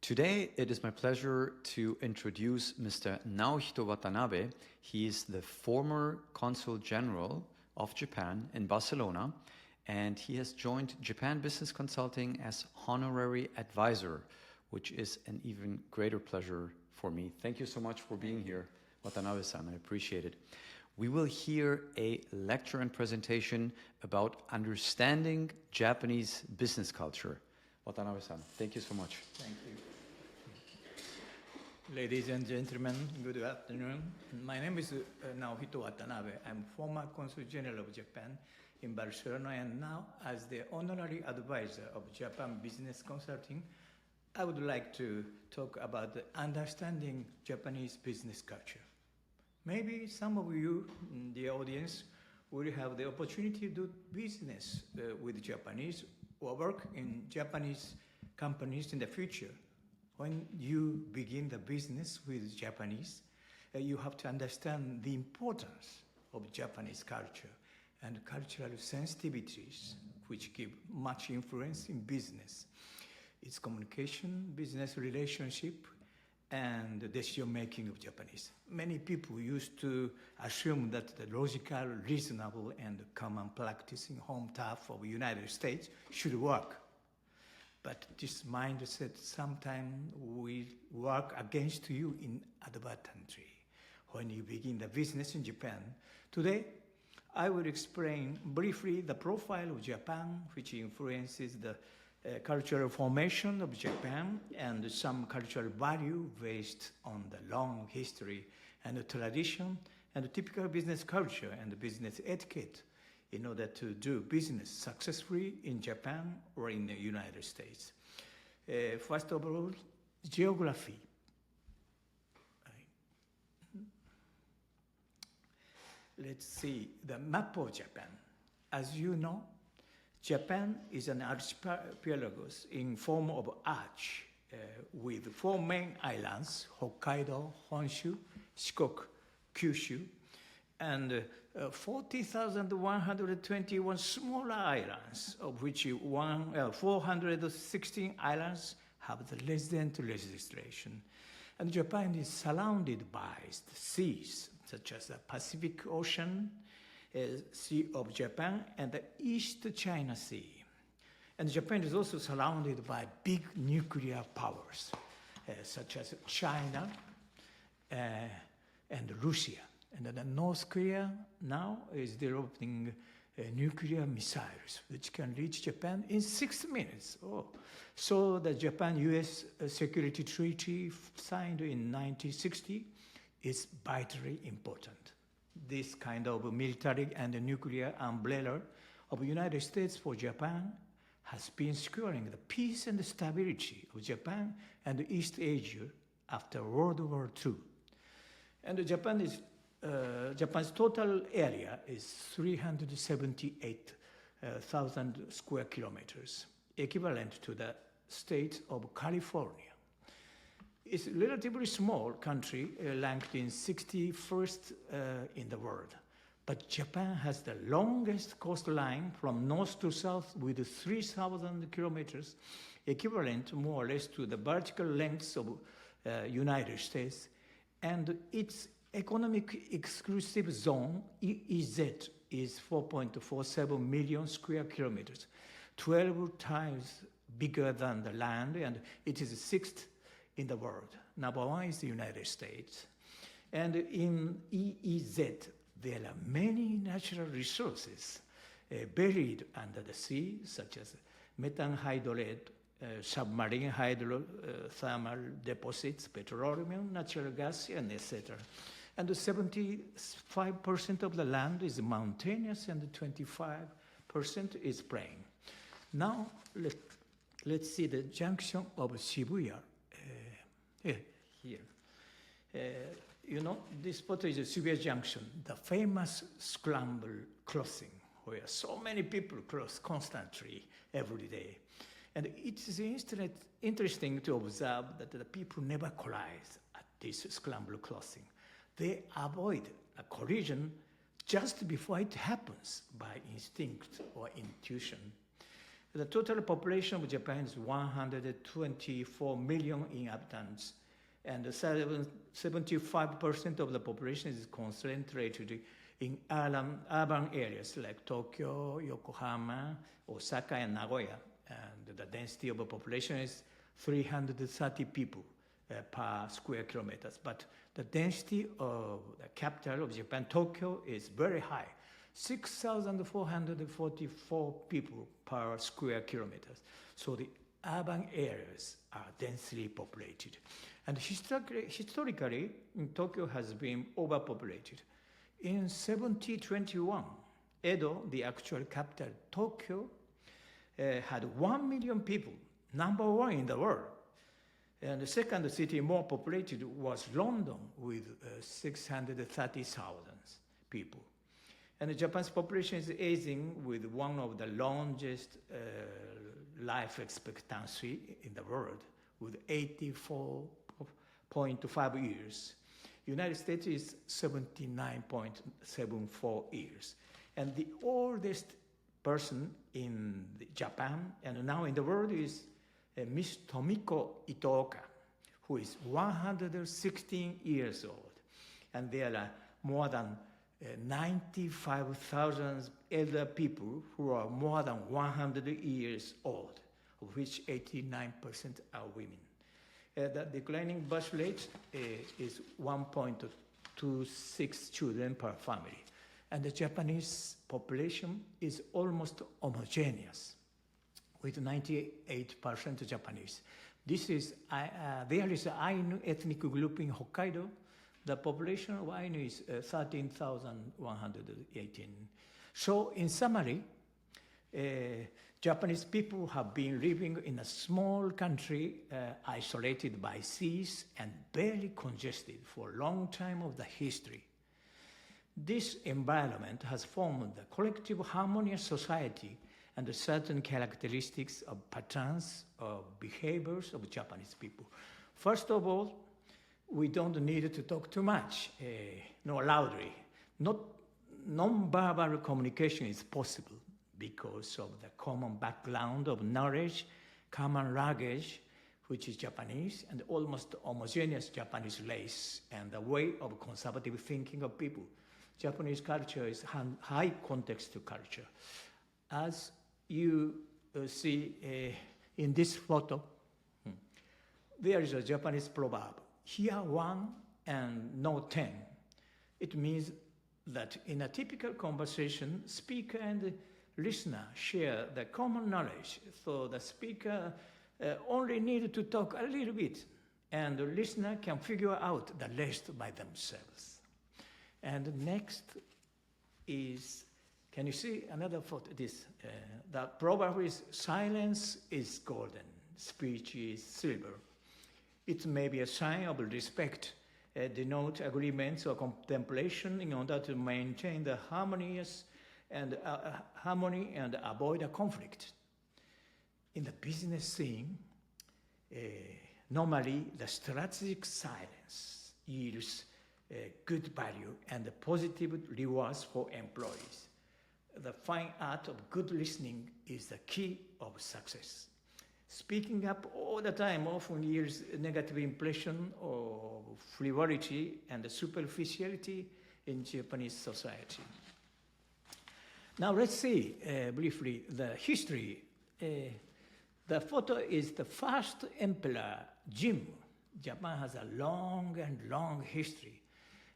Today, it is my pleasure to introduce Mr. Naohito Watanabe. He is the former Consul General of Japan in Barcelona, and he has joined Japan Business Consulting as Honorary Advisor, which is an even greater pleasure for me. Thank you so much for being here, Watanabe-san. I appreciate it. We will hear a lecture and presentation about understanding Japanese business culture. Watanabe-san, thank you so much. Thank you. Ladies and gentlemen, good afternoon. My name is Naohito Watanabe. I'm former Consul General of Japan in Barcelona, and now as the Honorary Advisor of Japan Business Consulting, I would like to talk about understanding Japanese business culture. Maybe some of you in the audience will have the opportunity to do business with Japanese or work in Japanese companies in the future. When you begin the business with Japanese, you have to understand the importance of Japanese culture and cultural sensitivities, which give much influence in business. Its communication, business relationship, and the decision-making of Japanese. Many people used to assume that the logical, reasonable, and common practice in home turf of the United States should work. But this mindset sometimes will work against you inadvertently when you begin the business in Japan. Today, I will explain briefly the profile of Japan, which influences the cultural formation of Japan and some cultural value based on the long history and the tradition and the typical business culture and business etiquette in order to do business successfully in Japan or in the United States. First of all, geography. Let's see the map of Japan. As you know, Japan is an archipelago in form of arch with four main islands: Hokkaido, Honshu, Shikoku, Kyushu, and 40,121 smaller islands, of which 416 islands have the resident legislation. And Japan is surrounded by the seas, such as the Pacific Ocean, Sea of Japan, and the East China Sea. And Japan is also surrounded by big nuclear powers, such as China and Russia. And then North Korea now is developing nuclear missiles, which can reach Japan in 6 minutes. So the Japan-US Security Treaty signed in 1960 is vitally important. This kind of military and nuclear umbrella of the United States for Japan has been securing the peace and the stability of Japan and East Asia after World War II. And Japan's total area is 378,000 square kilometers, equivalent to the state of California. It's a relatively small country, ranked in 61st in the world. But Japan has the longest coastline from north to south with 3,000 kilometers, equivalent more or less to the vertical lengths of United States. And its economic exclusive zone, EEZ, is 4.47 million square kilometers, 12 times bigger than the land, and it is sixth in the world. Number one is the United States. And in EEZ, there are many natural resources buried under the sea, such as methane hydrate, submarine hydrothermal deposits, petroleum, natural gas, and etc. And 75% of the land is mountainous and 25% is plain. Now, let's see the junction of Shibuya. Here. You know, this photo is Shibuya Junction, the famous scramble crossing, where so many people cross constantly every day. And it is interesting to observe that the people never collide at this scramble crossing. They avoid a collision just before it happens by instinct or intuition. The total population of Japan is 124 million inhabitants, and 75% of the population is concentrated in urban areas like Tokyo, Yokohama, Osaka, and Nagoya. And the density of the population is 330 people per square kilometers. But the density of the capital of Japan, Tokyo, is very high. 6,444 people per square kilometers. So the urban areas are densely populated. And historically, Tokyo has been overpopulated. In 1721, Edo, the actual capital, Tokyo, had 1 million people, number one in the world. And the second city more populated was London with 630,000 people. And Japan's population is aging with one of the longest life expectancy in the world, with 84.5 years. United States is 79.74 years. And the oldest person in Japan and now in the world is Miss Tomiko Itooka, who is 116 years old. And there are more than 95,000 elder people who are more than 100 years old, of which 89% are women. The declining birth rate is 1.26 children per family. And the Japanese population is almost homogeneous, with 98% Japanese. There is an Ainu ethnic group in Hokkaido. The population of Ainu is 13,118. So in summary, Japanese people have been living in a small country isolated by seas and barely congested for a long time of the history. This environment has formed the collective harmonious society and certain characteristics of patterns of behaviors of Japanese people. First of all, we don't need to talk too much, nor loudly. Non-verbal communication is possible because of the common background of knowledge, common language, which is Japanese, and almost homogeneous Japanese race, and the way of conservative thinking of people. Japanese culture is high context culture. As you see in this photo, there is a Japanese proverb, hear one and know 10. It means that in a typical conversation, speaker and listener share the common knowledge, so the speaker only need to talk a little bit, and the listener can figure out the rest by themselves. And next is, can you see another photo? The proverb is, silence is golden, speech is silver. It may be a sign of respect, denote agreements or contemplation in order to maintain the harmony and avoid a conflict. In the business scene, normally the strategic silence yields good value and positive rewards for employees. The fine art of good listening is the key of success. Speaking up all the time often yields a negative impression of frivolity and superficiality in Japanese society. Now let's see briefly the history. The photo is the first emperor, Jim. Japan has a long history.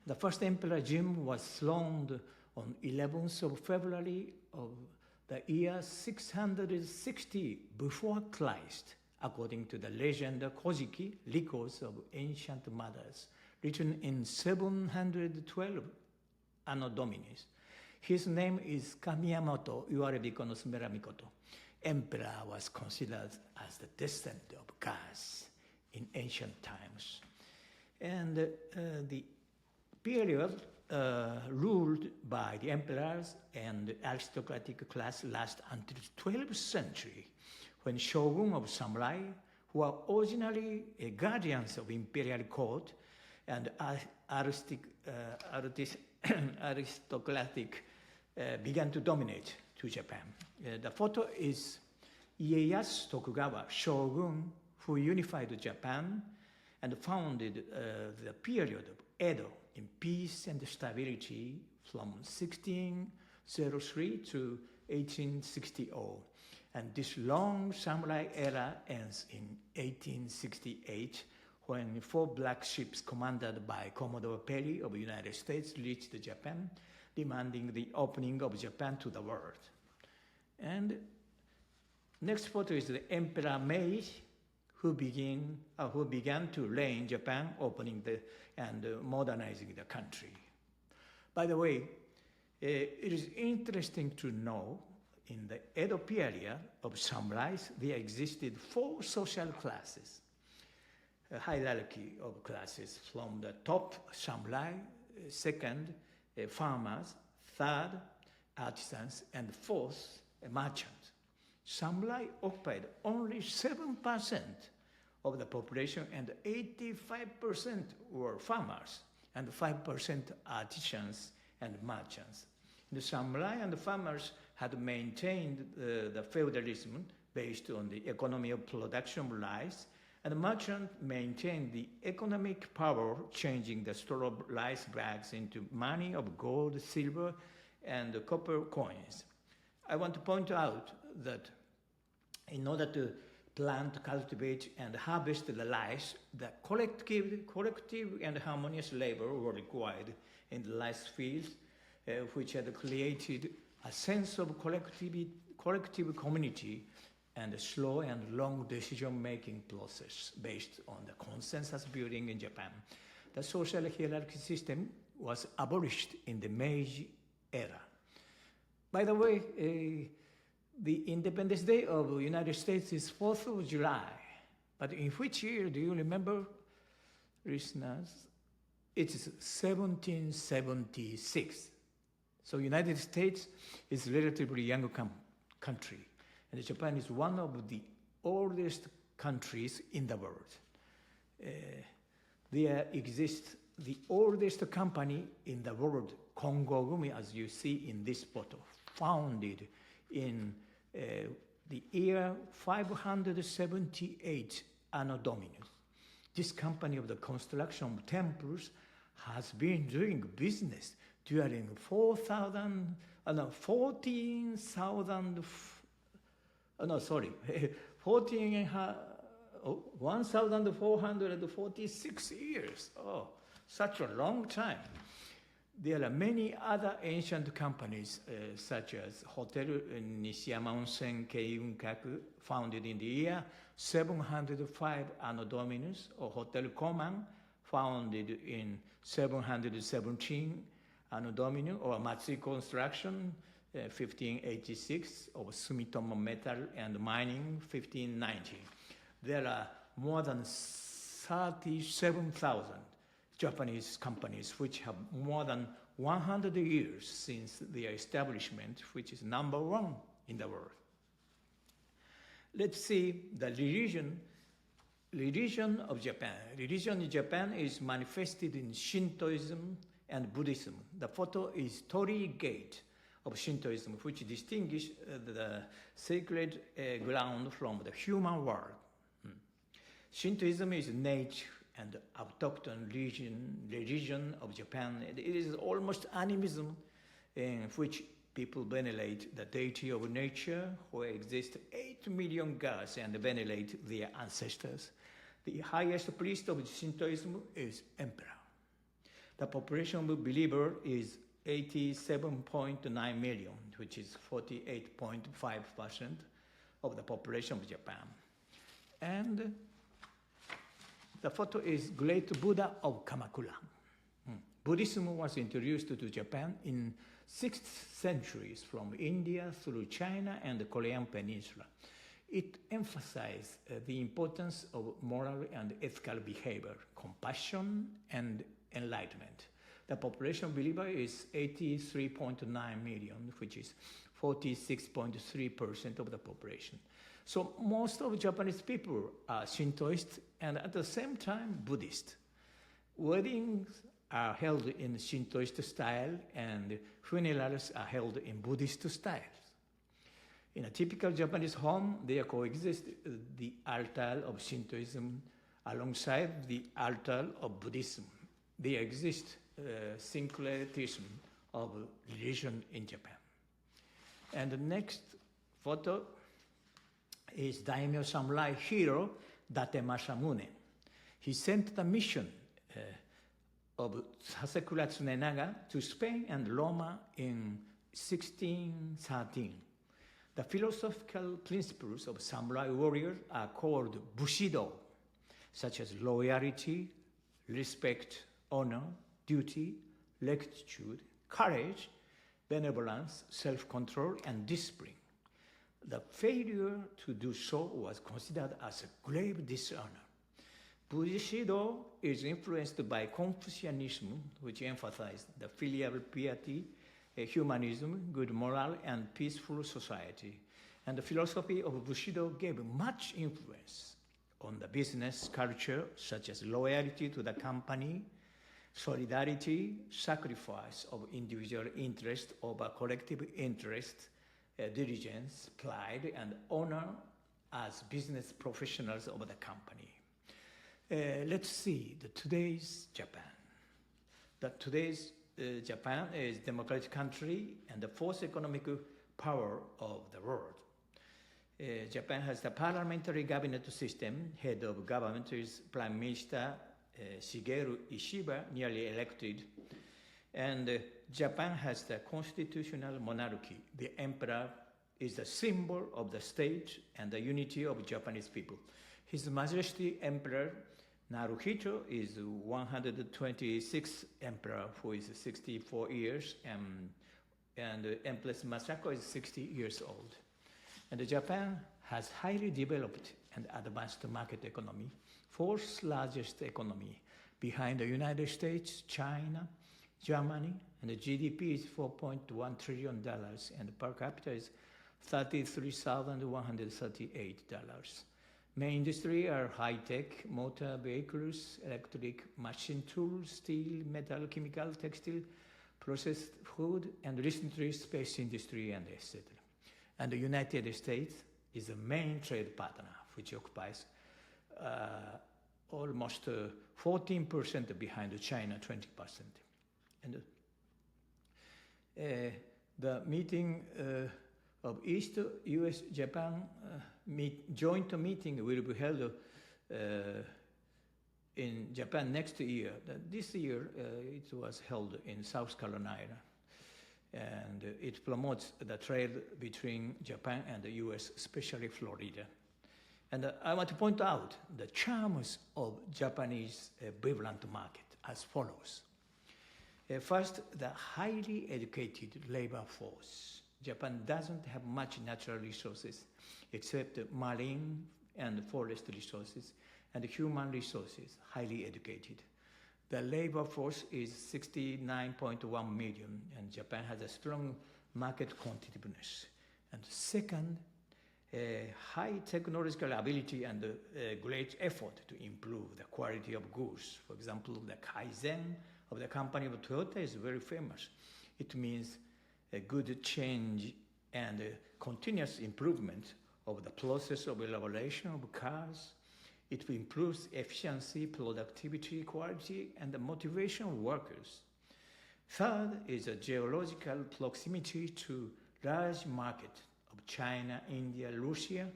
The first emperor, Jim, was throned on 11th of February of the year 660 before Christ, according to the legend Kojiki, records of ancient mothers, written in 712 Anno Domini. His name is Kamiyamoto Iwarebiko no Sumeramikoto. Emperor was considered as the descendant of gods in ancient times. And the period ruled by the emperors and aristocratic class last until 12th century, when shogun of samurai, who were originally guardians of imperial court and aristocratic, began to dominate to Japan. The photo is Ieyasu Tokugawa, shogun, who unified Japan and founded the period of Edo in peace and stability from 1603 to 1860. And this long samurai era ends in 1868 when 4 black ships commanded by Commodore Perry of the United States reached Japan, demanding the opening of Japan to the world. And next photo is the Emperor Meiji, who began to reign Japan, opening and modernizing the country. By the way, it is interesting to know in the Edo period of samurais, there existed 4 social classes, a hierarchy of classes from the top samurai, second farmers, third artisans, and fourth merchants. Samurai occupied only 7% of the population, and 85% were farmers, and 5% artisans and merchants. The samurai and the farmers had maintained the feudalism based on the economy of production of rice, and the merchant maintained the economic power, changing the straw of rice bags into money of gold, silver, and copper coins. I want to point out that in order to plant, cultivate, and harvest the rice, the collective and harmonious labor were required in the rice fields, which had created a sense of collective community and a slow and long decision-making process based on the consensus building in Japan. The social hierarchy system was abolished in the Meiji era. By the way, the Independence Day of the United States is 4th of July. But in which year, do you remember, listeners? It is 1776. So United States is a relatively young country, and Japan is one of the oldest countries in the world. There exists the oldest company in the world, Kongogumi, as you see in this photo, founded in the year 578 Anno Dominus. This company of the construction of temples has been doing business during 14,446 years. Oh, such a long time. There are many other ancient companies, such as Hotel Nishiyama Onsen Keiunkaku, founded in the year 705 Anno Dominus, or Hotel Koman, founded in 717 Anno Domini, or Matsui Construction, 1586, or Sumitomo Metal and Mining, 1590. There are more than 37,000 Japanese companies which have more than 100 years since their establishment, which is number 1 in the world. Let's see the religion of Japan. Religion in Japan is manifested in Shintoism and Buddhism. The photo is Torii Gate of Shintoism, which distinguishes the sacred ground from the human world. Shintoism is nature and autochthon religion of Japan. It is almost animism, in which people venerate the deity of nature, where exist 8 million gods, and venerate their ancestors. The highest priest of Shintoism is emperor. The population of believer is 87.9 million, which is 48.5% of the population of Japan. And the photo is Great Buddha of Kamakura. Buddhism was introduced to Japan in 6th centuries from India through China and the Korean Peninsula. It emphasized the importance of moral and ethical behavior, compassion, and enlightenment. The population of believer is 83.9 million, which is 46.3% of the population. So most of Japanese people are Shintoist and at the same time Buddhist. Weddings are held in Shintoist style and funerals are held in Buddhist styles. In a typical Japanese home, there coexist the altar of Shintoism alongside the altar of Buddhism. There exists syncretism of religion in Japan. And the next photo is daimyo samurai hero Date Masamune. He sent the mission of Hasekura Tsunenaga to Spain and Roma in 1613. The philosophical principles of samurai warriors are called bushido, such as loyalty, respect, honor, duty, rectitude, courage, benevolence, self-control, and discipline. The failure to do so was considered as a grave dishonor. Bushido is influenced by Confucianism, which emphasized the filial piety, humanism, good moral, and peaceful society. And the philosophy of Bushido gave much influence on the business culture, such as loyalty to the company, solidarity, sacrifice of individual interest over collective interest, diligence, pride, and honor as business professionals of the company. Let's see today's Japan. Today's Japan is a democratic country and the fourth economic power of the world. Japan has the parliamentary cabinet system. Head of government is Prime Minister Shigeru Ishiba, nearly elected. And Japan has the constitutional monarchy. The emperor is the symbol of the state and the unity of Japanese people. His Majesty Emperor Naruhito is 126th emperor, who is 64 years, and Empress Masako is 60 years old. And Japan has highly developed and advanced market economy, fourth largest economy, behind the United States, China, Germany, and the GDP is $4.1 trillion, and per capita is $33,138. Main industry are high-tech, motor vehicles, electric machine tools, steel, metal, chemical, textile, processed food, and recently space industry, and etc. And the United States is the main trade partner, which occupies almost 14% behind China, 20%. And the meeting of East U.S.-Japan joint meeting will be held in Japan next year. This year it was held in South Carolina, and it promotes the trade between Japan and the U.S., especially Florida. And I want to point out the charms of Japanese vibrant market as follows. First, the highly educated labor force. Japan doesn't have much natural resources except marine and forest resources and human resources, highly educated. The labor force is 69.1 million, and Japan has a strong market competitiveness. And second, high technological ability and great effort to improve the quality of goods. For example, the Kaizen of the company of Toyota is very famous. It means a good change and continuous improvement of the process of elaboration of cars. It improves efficiency, productivity, quality, and the motivation of workers. Third is a geological proximity to large market of China, India, Russia,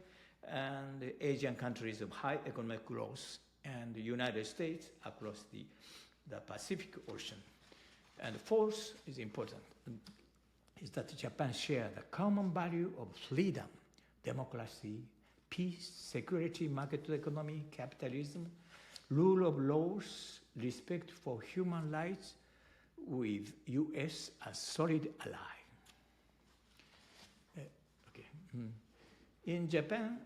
and the Asian countries of high economic growth, and the United States across the Pacific Ocean. And fourth is important, is that Japan shares the common value of freedom, democracy, peace, security, market economy, capitalism, rule of laws, respect for human rights, with U.S. as solid ally. In Japan,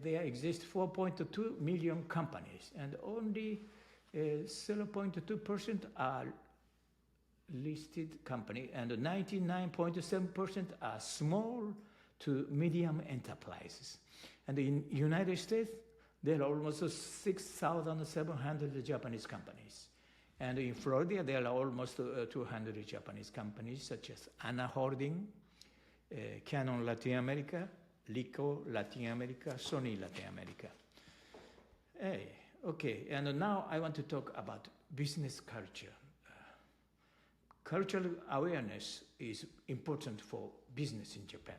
there exist 4.2 million companies, and only 0.2% are listed company, and 99.7% are small to medium enterprises. And in United States, there are almost 6,700 Japanese companies. And in Florida, there are almost 200 Japanese companies, such as Anna Holding, Canon Latin America, Rico, Latin America, Sony Latin America. Hey, okay, and now I want to talk about business culture. Cultural awareness is important for business in Japan.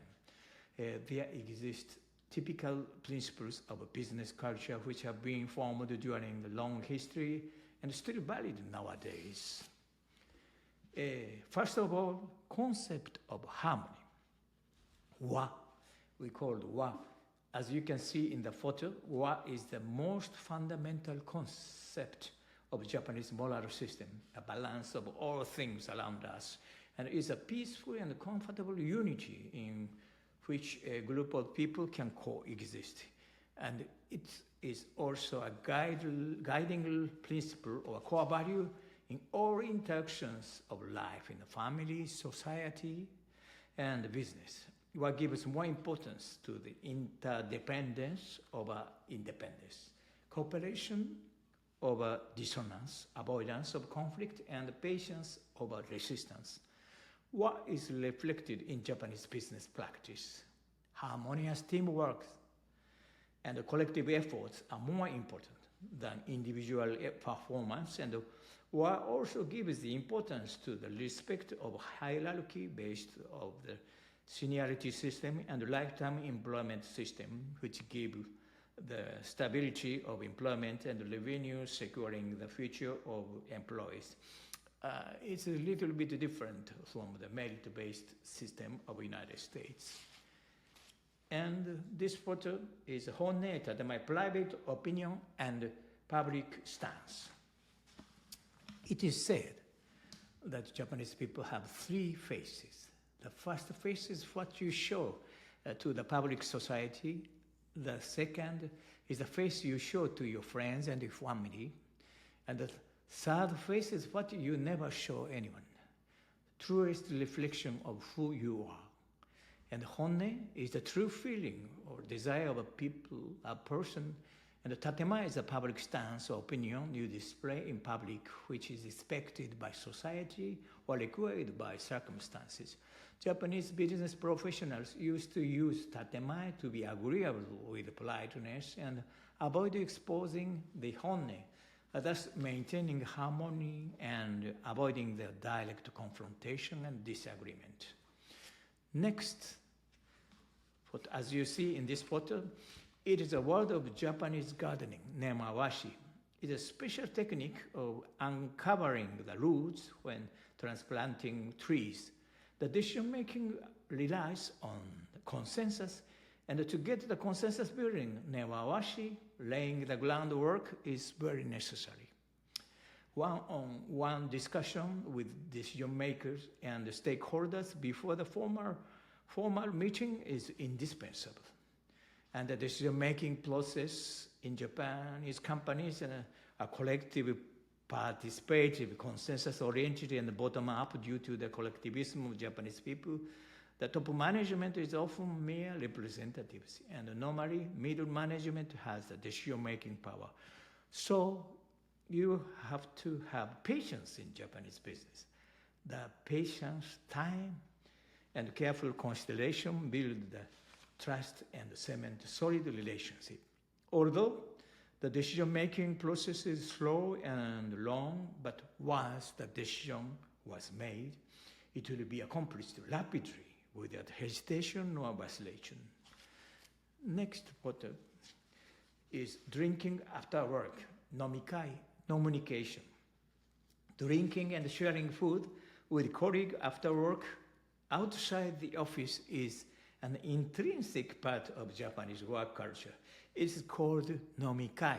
There exist typical principles of a business culture which have been formed during the long history and still valid nowadays. First of all, concept of harmony. Wa, we call wa. As you can see in the photo, wa is the most fundamental concept of Japanese moral system, a balance of all things around us, and is a peaceful and comfortable unity in which a group of people can coexist. And it is also a guiding principle or a core value in all interactions of life in the family, society, and business. What gives more importance to the interdependence over independence, cooperation over dissonance, avoidance of conflict, and patience over resistance. What is reflected in Japanese business practice? Harmonious teamwork and collective efforts are more important than individual performance, and what also gives the importance to the respect of hierarchy based of the seniority system and lifetime employment system, which give the stability of employment and revenue, securing the future of employees. It's a little bit different from the merit-based system of the United States. And this photo is honed, my private opinion and public stance. It is said that Japanese people have three faces. The first face is what you show to the public society. The second is the face you show to your friends and your family. And the third face is what you never show anyone. Truest reflection of who you are. And honne is the true feeling or desire of a people, a person. And the tatema is a public stance or opinion you display in public, which is expected by society or required by circumstances. Japanese business professionals used to use tatema to be agreeable with politeness and avoid exposing the honne, thus maintaining harmony and avoiding the direct confrontation and disagreement. Next, as you see in this photo, it is a word of Japanese gardening, named awashi. It is a special technique of uncovering the roots when transplanting trees. The decision-making relies on consensus, and to get the consensus building, named awashi, laying the groundwork is very necessary. One-on-one discussion with decision makers and the stakeholders before the formal meeting is indispensable. And the decision-making process in Japan is companies and a collective, participative, consensus-oriented, and bottom-up due to the collectivism of Japanese people. The top management is often mere representatives, and normally middle management has the decision-making power. So you have to have patience in Japanese business. The patience, time, and careful consideration build the trust and cement solid relationship. Although the decision-making process is slow and long, but once the decision was made, it will be accomplished rapidly without hesitation or vacillation. Next photo is drinking after work, nomikai, communication. Drinking and sharing food with colleagues after work outside the office is an intrinsic part of Japanese work culture. It's called nomikai.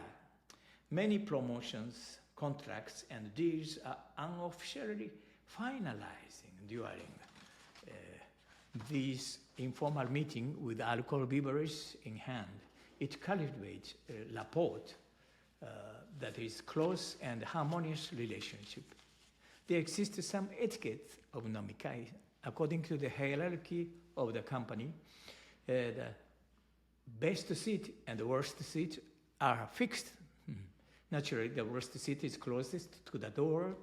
Many promotions, contracts, and deals are unofficially finalizing during these informal meetings with alcohol beverages in hand. It cultivates rapport that is close and harmonious relationship. There exists some etiquette of nomikai. According to the hierarchy of the company, the best seat and the worst seat are fixed. Naturally, the worst seat is closest to the door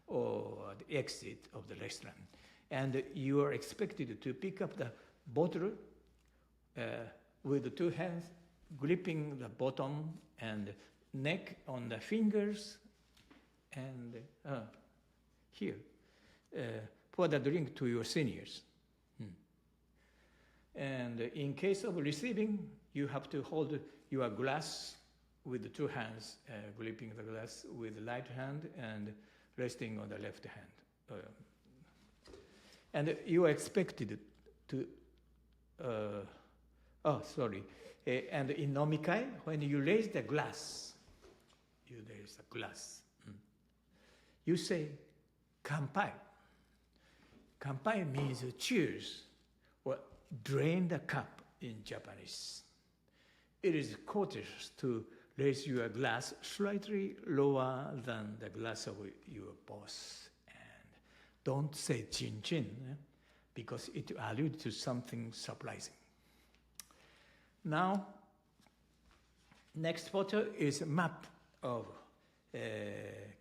or the exit of the restaurant. And you are expected to pick up the bottle with the two hands gripping the bottom and neck on the fingers, and here, pour the drink to your seniors. And in case of receiving, you have to hold your glass with the two hands, gripping the glass with the right hand and resting on the left hand. And you are expected to, and in nomikai, when you raise the glass, you say, kanpai. Kanpai means cheers, or drain the cup in Japanese. It is courteous to raise your glass slightly lower than the glass of your boss. And don't say chin chin, because it alludes to something surprising. Now, next photo is a map of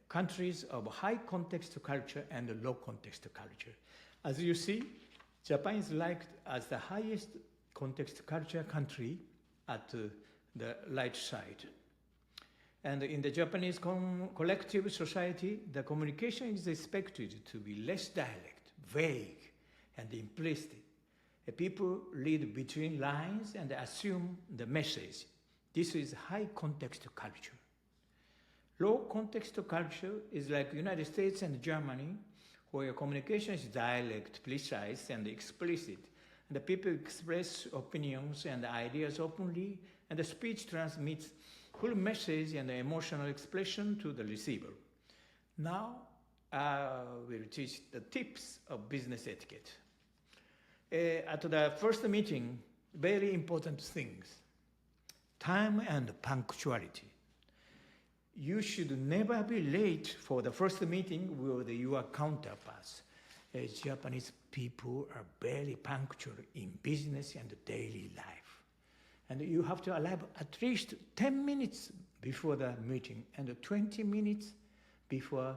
countries of high context culture and low context culture. As you see, Japan is liked as the highest context culture country at the right side. And in the Japanese collective society, the communication is expected to be less direct, vague, and implicit. People read between lines and assume the message. This is high context culture. Low context culture is like the United States and Germany, where communication is direct, precise, and explicit. And the people express opinions and ideas openly, and the speech transmits full message and emotional expression to the receiver. Now, I will teach the tips of business etiquette. At the first meeting, very important things: time and punctuality. You should never be late for the first meeting with your counterparts. Japanese people are very punctual in business and daily life. And you have to arrive at least 10 minutes before the meeting and 20 minutes before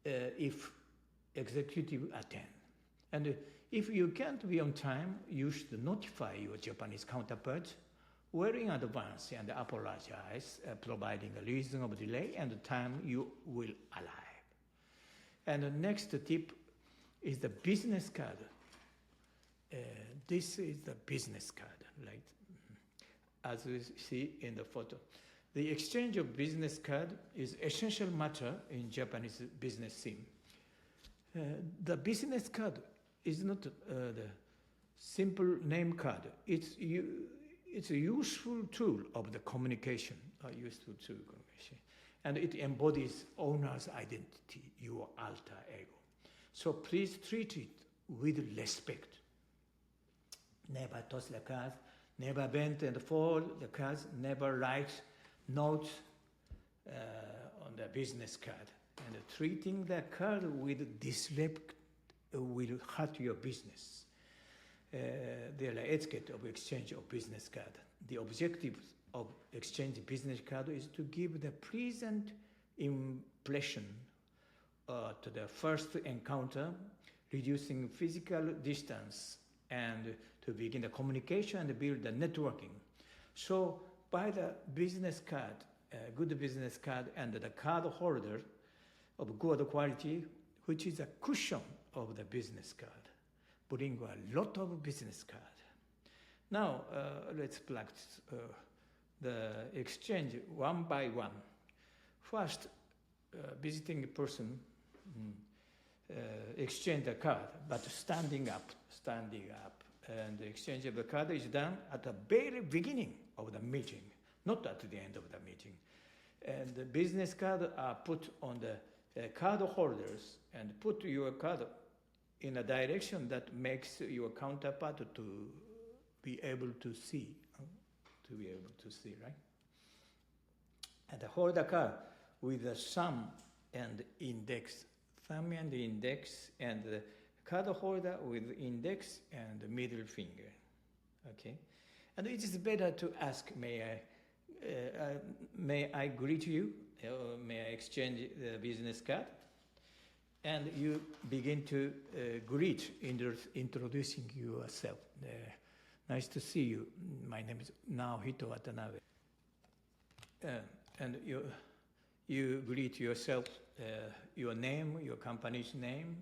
if executive attend. And if you can't be on time, you should notify your Japanese counterparts well in advance and apologize, providing a reason of delay and the time you will arrive. And the next tip is the business card. This is the business card, right? As we see in the photo. The exchange of business card is essential matter in Japanese business scene. The business card is not the simple name card. It's a useful tool of the communication, and it embodies owner's identity, your alter ego. So please treat it with respect. Never toss the cards, never bend and fold the cards, never write notes on the business card. And treating the card with disrespect will hurt your business. There are etiquette of exchange of business card. The objective of exchange business card is to give the pleasant impression to the first encounter, reducing physical distance, and to begin the communication and build the networking. So by the business card, good business card, and the card holder of good quality, which is a cushion of the business card, bring a lot of business card. Now, let's practice the exchange one by one. First, visiting person exchange the card, but standing up. And the exchange of the card is done at the very beginning of the meeting, not at the end of the meeting. And the business card are put on the card holders, and put your card in a direction that makes your counterpart to be able to see, right? And hold the card with the thumb and index, and the card holder with index and the middle finger, okay? And it is better to ask, may I greet you, or may I exchange the business card? And you begin to greet, introducing yourself. Nice to see you. My name is Naohito Watanabe. And you greet yourself, your name, your company's name,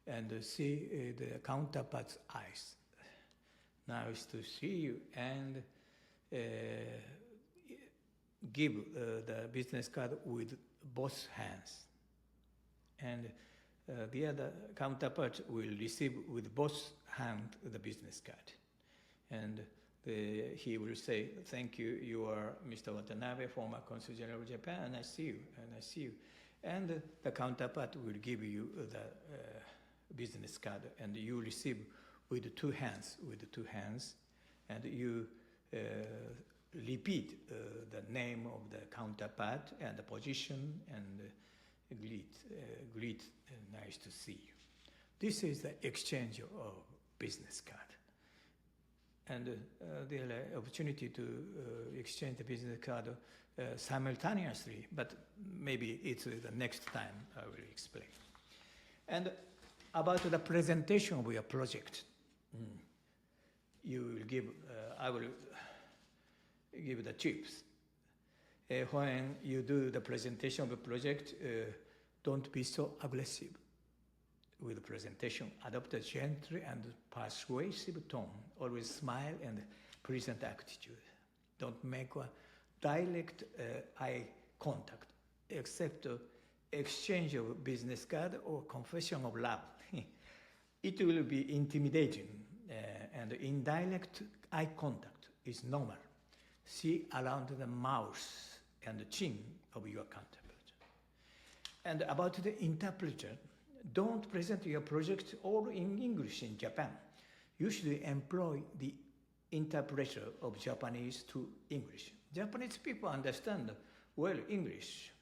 and see the counterpart's eyes. Nice to see you, and give the business card with both hands. And the other counterpart will receive with both hands the business card. And he will say, thank you, you are Mr. Watanabe, former Consul General of Japan, and I see you, and I see you. And the counterpart will give you the business card, and you receive with two hands, and you repeat the name of the counterpart and the position, and greet, nice to see you. This is the exchange of business card. And there are opportunity to exchange the business card simultaneously, but maybe it's the next time I will explain. And about the presentation of your project, you will give, I will give the tips. When you do the presentation of a project, don't be so aggressive with the presentation. Adopt a gentle and persuasive tone. Always smile and present attitude. Don't make a direct eye contact, except exchange of business card or confession of love. It will be intimidating, and indirect eye contact is normal. See around the mouth and the chin of your counterpart. And about the interpreter, don't present your project all in English in Japan. Usually employ the interpreter of Japanese to English. Japanese people understand well English,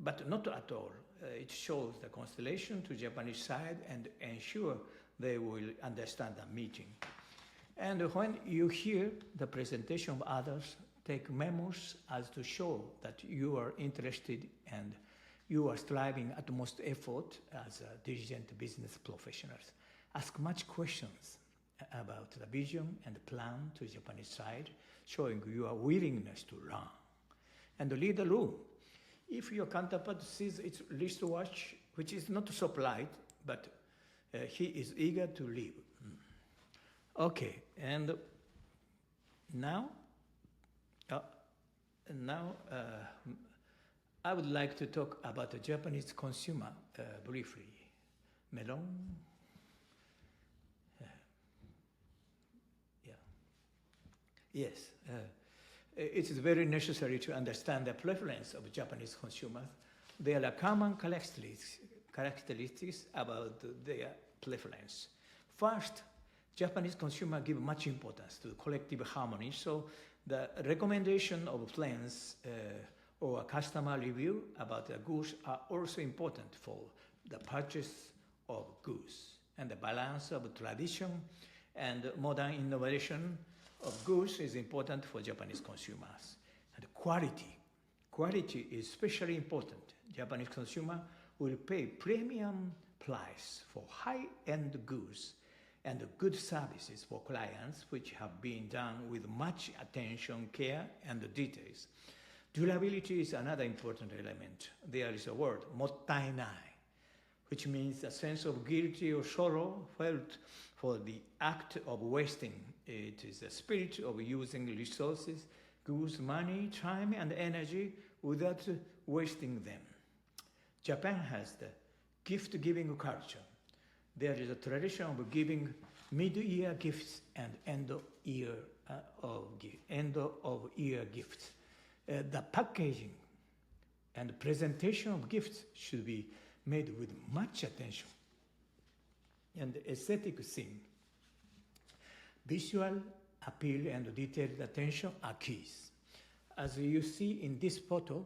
but not at all. It shows the constellation to Japanese side and ensure they will understand the meeting. And when you hear the presentation of others, take memos as to show that you are interested and you are striving utmost effort as a diligent business professionals. Ask much questions about the vision and plan to the Japanese side, showing your willingness to learn. And read the room. If your counterpart sees its wristwatch, which is not so polite, but he is eager to leave. Okay, and now I would like to talk about the Japanese consumer briefly. Melon. Yes, it is very necessary to understand the preference of Japanese consumers. There are common characteristics about their preference. First, Japanese consumers give much importance to collective harmony, so the recommendation of plans or a customer review about the goods are also important for the purchase of goods. And the balance of tradition and modern innovation of goods is important for Japanese consumers. And quality is especially important. Japanese consumer will pay premium price for high-end goods and good services for clients, which have been done with much attention, care, and details. Durability is another important element. There is a word, mottainai, which means a sense of guilt or sorrow felt for the act of wasting. It is the spirit of using resources, goods, money, time, and energy without wasting them. Japan has the gift-giving culture. There is a tradition of giving mid-year gifts and end-of-year gifts. The packaging and presentation of gifts should be made with much attention. And aesthetic thing. Visual appeal and detailed attention are keys. As you see in this photo,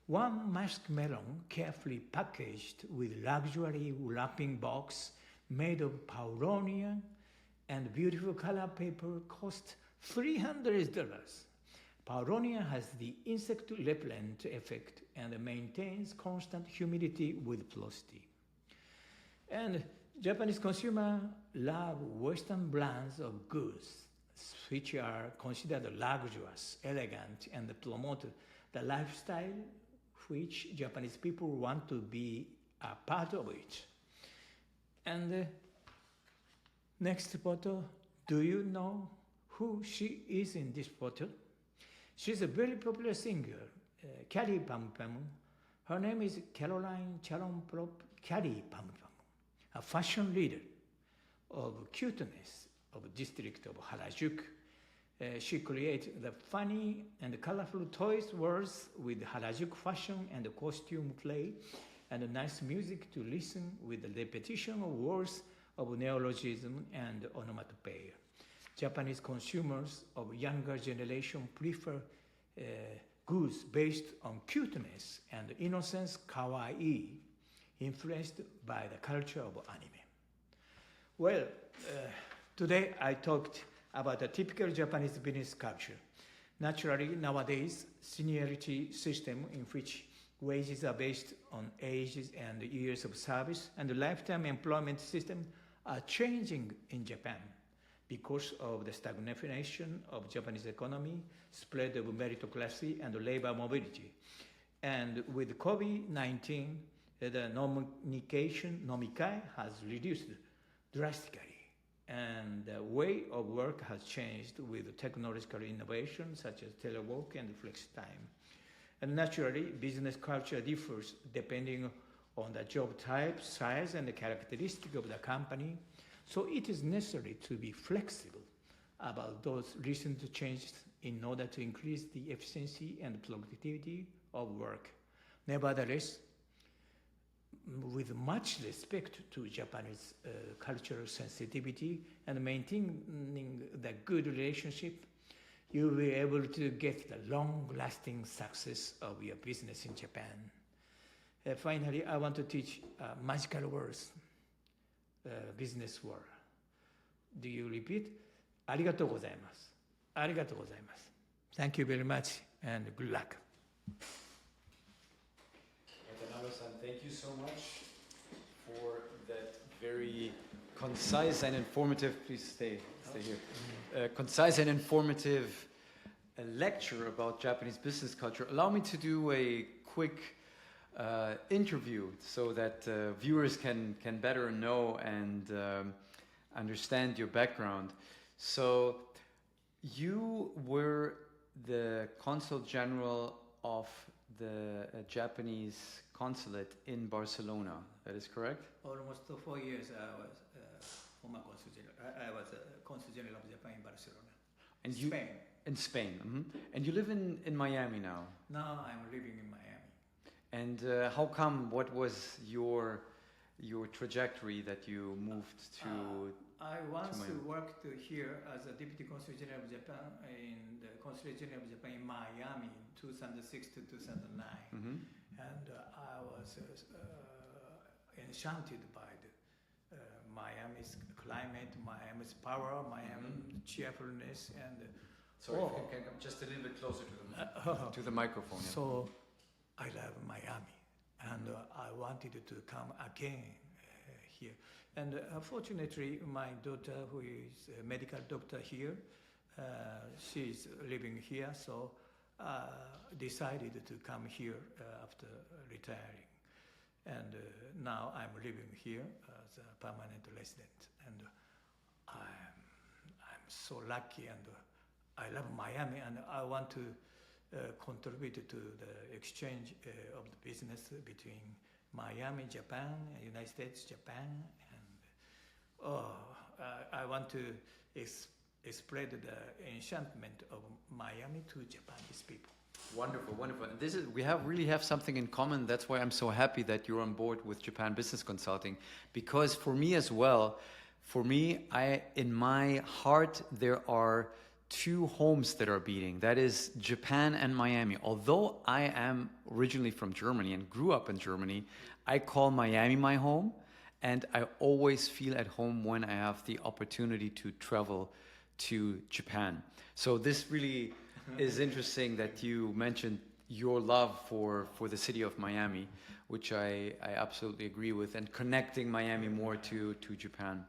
one muskmelon carefully packaged with luxury wrapping box made of Pauronia and beautiful color paper cost $300. Pauronia has the insect repellent effect and maintains constant humidity with porosity. And Japanese consumers love Western brands of goods, which are considered luxurious, elegant, and promote the lifestyle which Japanese people want to be a part of it. And next photo, do you know who she is in this photo? She's a very popular singer, Carrie Pam Pam. Her name is Caroline Charon-Prop Carrie Pam Pam, a fashion leader of cuteness of district of Harajuku. She creates the funny and colorful toys words with Harajuku fashion and costume play and nice music to listen with the repetition of words of neologism and onomatopoeia. Japanese consumers of younger generation prefer goods based on cuteness and innocence, kawaii, influenced by the culture of anime. Well, today I talked about a typical Japanese business culture. Naturally, nowadays, seniority system in which wages are based on ages and years of service and the lifetime employment system are changing in Japan because of the stagnation of Japanese economy, spread of meritocracy and labor mobility. And with COVID-19, the nomikai has reduced drastically. And the way of work has changed with technological innovation such as telework and flex time. And naturally, business culture differs depending on the job type, size, and the characteristic of the company. So it is necessary to be flexible about those recent changes in order to increase the efficiency and productivity of work. Nevertheless, with much respect to Japanese cultural sensitivity and maintaining the good relationship, you will be able to get the long-lasting success of your business in Japan. Finally, I want to teach magical words, business word. Do you repeat? ありがとうございます。ありがとうございます。Thank you very much and good luck. Watanabe-san, thank you so much for that very concise and informative, please stay here, concise and informative lecture about Japanese business culture. Allow me to do a quick interview so that viewers can better know and understand your background. So you were the Consul General of the Japanese consulate in Barcelona. That is correct? Almost 4 years I was former Consul General. I was Consul General of Japan in Barcelona. And Spain. In Spain. Mm-hmm. And you live in Miami now? Now I'm living in Miami. And how come? What was your trajectory that you moved to? I once worked here as a Deputy Consul General of Japan in the Consul General of Japan in Miami in 2006 to 2009. Mm-hmm. And I was enchanted by the Miami's climate, Miami's power, Miami's cheerfulness, and sorry, if you can come just a little bit closer to the microphone. Yeah. So I love Miami, and I wanted to come again here. And unfortunately, my daughter, who is a medical doctor here, she's living here, so decided to come here after retiring. And now I'm living here as a permanent resident. And I'm so lucky, and I love Miami, and I want to contribute to the exchange of the business between Miami, Japan, United States, Japan, and I want to spread the enchantment of Miami to Japanese people. Wonderful, wonderful. And we really have something in common. That's why I'm so happy that you're on board with Japan Business Consulting, because for me as well, in my heart, there are two homes that are beating. That is Japan and Miami. Although I am originally from Germany and grew up in Germany, I call Miami my home, and I always feel at home when I have the opportunity to travel to Japan. So this really is interesting that you mentioned your love for the city of Miami, which I absolutely agree with, and connecting Miami more to Japan.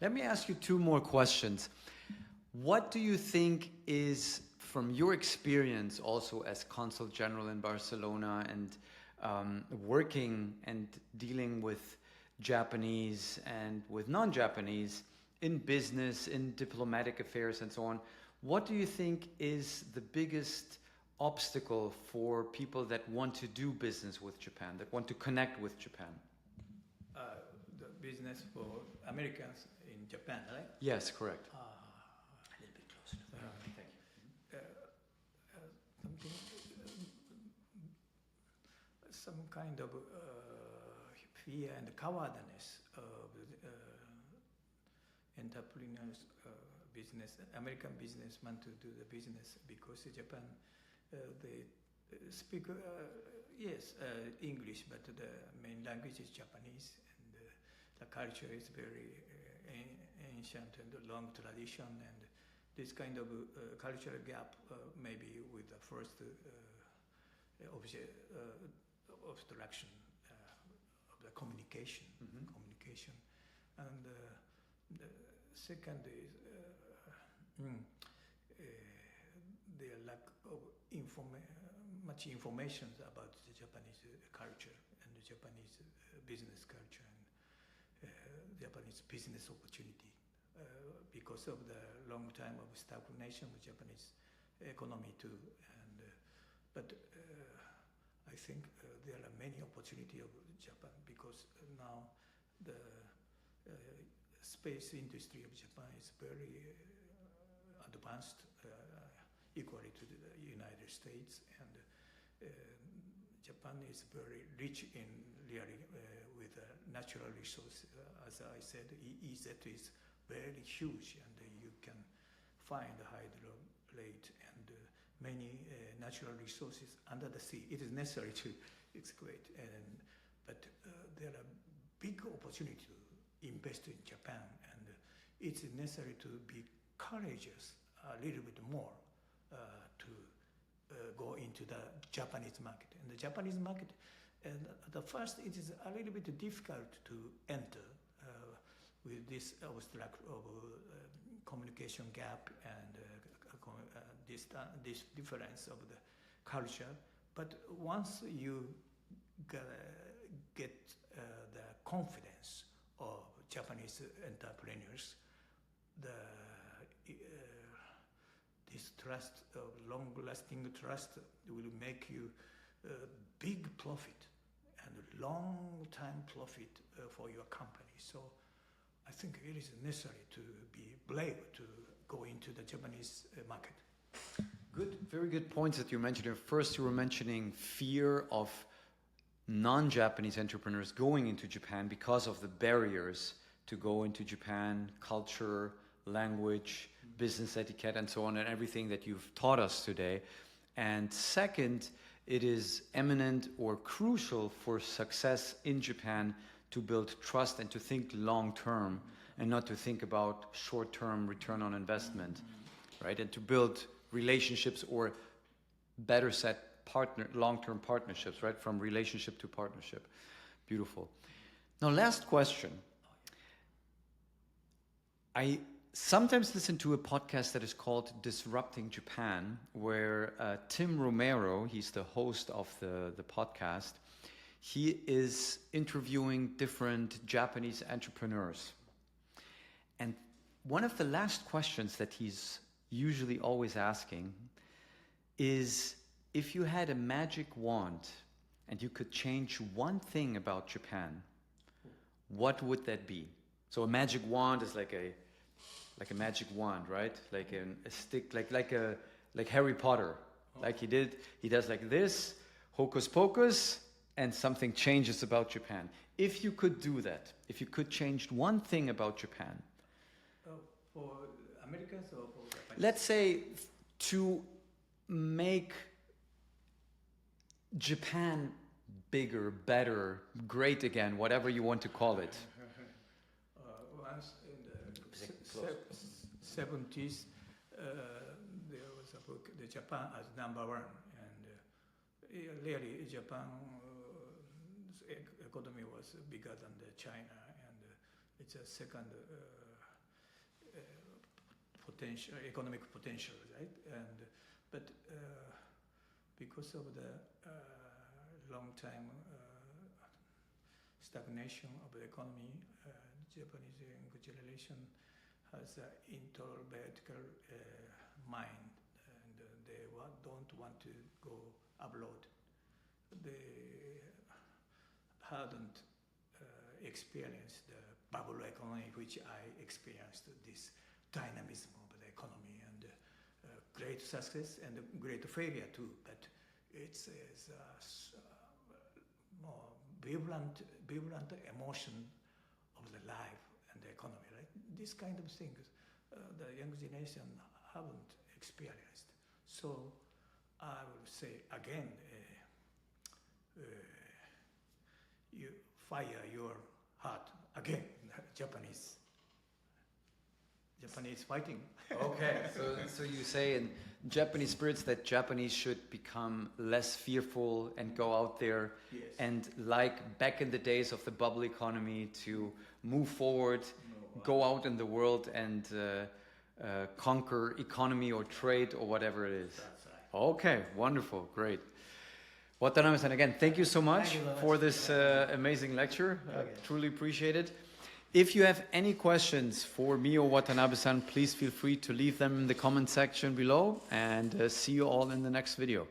Let me ask you two more questions. What do you think is, from your experience also as Consul General in Barcelona and working and dealing with Japanese and with non-Japanese in business, in diplomatic affairs and so on, what do you think is the biggest obstacle for people that want to do business with Japan, that want to connect with Japan? The business for Americans in Japan, right? Yes, correct. A little bit closer. Thank you. Some kind of fear and cowardness of entrepreneurs, business, American businessmen to do the business, because in Japan they speak English, but the main language is Japanese, and the culture is very ancient and long tradition, and this kind of cultural gap maybe with the first obstruction of the communication, and the second is the lack of much information about the Japanese culture and the Japanese business culture and Japanese business opportunity because of the long time of stagnation of Japanese economy too. And but I think there are many opportunities of Japan, because now the space industry of Japan is very advanced, equally to the United States, and Japan is very rich in really with natural resources. As I said, EEZ is very huge, and you can find hydro lake and many natural resources under the sea. It is necessary to exploit, but there are big opportunities to invest in Japan, and it's necessary to be courageous a little bit more to go into the Japanese market. And the Japanese market, the first, it is a little bit difficult to enter with this obstacle of communication gap and this difference of the culture. But once you get the confidence of Japanese entrepreneurs, this trust, long-lasting trust, will make you big profit and long-time profit for your company. So I think it is necessary to be brave to go into the Japanese market. Good, very good points that you mentioned here. First, you were mentioning fear of non-Japanese entrepreneurs going into Japan because of the barriers to go into Japan, culture, language, business etiquette, and so on, and everything that you've taught us today. And second, it is eminent or crucial for success in Japan to build trust and to think long-term and not to think about short-term return on investment, right? And to build relationships, or better said, long-term partnerships, right? From relationship to partnership. Beautiful. Now, last question. I sometimes listen to a podcast that is called Disrupting Japan, where Tim Romero, he's the host of the podcast, he is interviewing different Japanese entrepreneurs. And one of the last questions that he's usually always asking is, if you had a magic wand and you could change one thing about Japan, what would that be? So a magic wand is like a magic wand, right? Like a stick, like Harry Potter. Like he does like this, hocus pocus, and something changes about Japan. If you could do that, if you could change one thing about Japan. For Americans or for Japanese? Let's say to make Japan bigger, better, great again, whatever you want to call it. Once in the 70s, there was a book, The Japan as Number One, and really Japan economy was bigger than China, and it's a second potential, economic potential, right? And but because of the long time stagnation of the economy, Japanese young generation has an introvertical mind, and they don't want to go abroad. They hadn't experienced the bubble economy, which I experienced, this dynamism of the economy, and great success and great failure too. But it's more vibrant emotion of the life and the economy, right? This kind of things the young generation haven't experienced. So I will say again, you fire your heart again, Japanese fighting. Okay, so you say in Japanese spirits that Japanese should become less fearful and go out there, Yes. and like back in the days of the bubble economy, to move forward, go out in the world and conquer economy or trade or whatever it is. That's right. Okay, wonderful, great. Watanabe-san, again, thank you so much Thank you very much. for this amazing lecture. Okay. Truly appreciate it. If you have any questions for me or Watanabe-san, please feel free to leave them in the comment section below, and see you all in the next video.